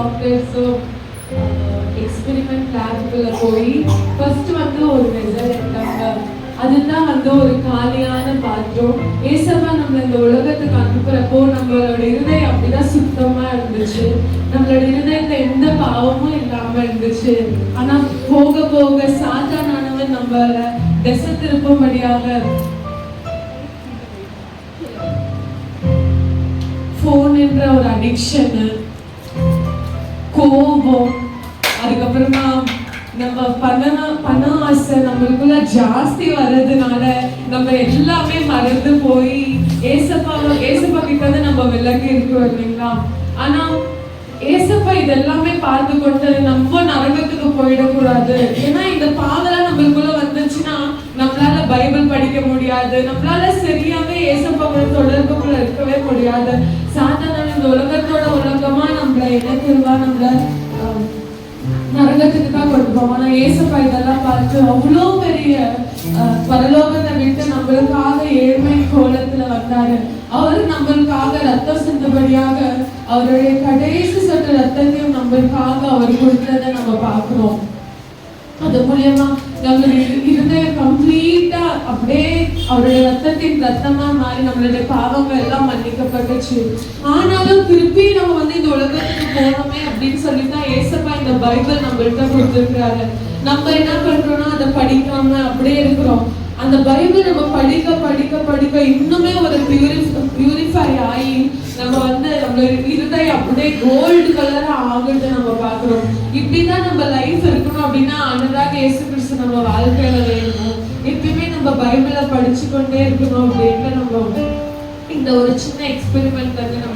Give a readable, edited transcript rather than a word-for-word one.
Software so experiment லேபுக்குள்ள போய் first வந்து ஒரு மெசர் எடுத்தாங்க. அதுதான் வந்து ஒரு காலியான பாத்திரம். ஏசப்பா நம்மள இந்த உலகத்துக்கு அனுப்புறப்போ நம்மளோட இருதயம் அப்படிதான் சுத்தமா இருந்துச்சு. நம்மளோட இருதயத்துல எந்த பாவமும் இல்லாம இருந்துச்சு. ஆனா போக போக சாத்தானானவன் நம்மள திசை திருப்பும்படியாக போன் என்ற ஒரு அடிக்ஷன், கோபம், அதுக்கப்புறமா நம்ம பண ஆசை நம்மளுக்குள்ள ஜாஸ்தி வர்றதுனால நம்ம எல்லாமே மறந்து போய் ஏசப்பா கிட்ட இருந்து நம்ம விலகி இருக்கிறோம் இல்லைங்களா? ஆனா ஏசப்பா இதெல்லாமே பார்த்து கொண்டு நம்ம நரகத்துக்கு போயிடக்கூடாது. ஏன்னா இந்த பாவெல்லாம் நம்மளுக்குள்ள வந்துச்சுன்னா நம்மளால பைபிள் படிக்க முடியாது, நம்மளால சரியாவே ஏசப்பாவோட தொடர்புக்குள்ள இருக்கவே முடியாது. சாத்தான இந்த உலகத்தோட உலகமா நம்மள இணைக்கிறவா நம்மள நரகத்துக்கு தான் கொண்டு போவோம். ஆனா ஏசப்பா இதெல்லாம் பார்த்து அவ்வளோ பெரிய பரலோகத்தை விட்டு நம்மளுக்காக ஏழ்மை கோலத்துல வந்தாரு. அவரு நம்மளுக்காக ரத்தம் சிந்தபடியாக அவருடைய கடைசி சொட்டு ரத்தத்தையும் நம்மளுக்காக அவர் கொடுத்ததை நம்ம பார்க்கிறோம். அது மூலியமா நம்மளுடைய இருதயம் கம்ப்ளீட்டா அப்படியே அவருடைய ரத்தத்தின் ரத்தமா மாறி நம்மளுடைய பாவங்கள் எல்லாம் மன்னிக்கப்பட்டுச்சு. ஆனாலும் திருப்பி நம்ம வந்து இந்த உலகத்துக்கு போனோமே அப்படின்னு சொல்லிதான் ஏசப்பா இந்த பைபிள் நம்மள்கிட்ட கொடுத்துருக்காரு. நம்ம என்ன பண்றோம்னா அதை படிக்காம அப்படியே இருக்கிறோம். அந்த பைபிள் நம்ம படிக்க படிக்க படிக்க இன்னுமே ஒரு பியூரிஃபை ஆகி நம்ம வந்து நம்ம இருதயம் அப்படியே கோல்டு கலரா ஆகுது நம்ம பாக்குறோம். இப்படிதான் நம்ம லைஃப் இருக்கணும் அப்படின்னா அன்னதாக இயேசு கிறிஸ்து நம்ம வாழ்க்கையில வேணும். எப்பயுமே நம்ம பைபிளை படிச்சு கொண்டே இருக்கணும் அப்படின்னு நம்ம இந்த ஒரு சின்ன எக்ஸ்பெரிமெண்ட் வந்து நம்ம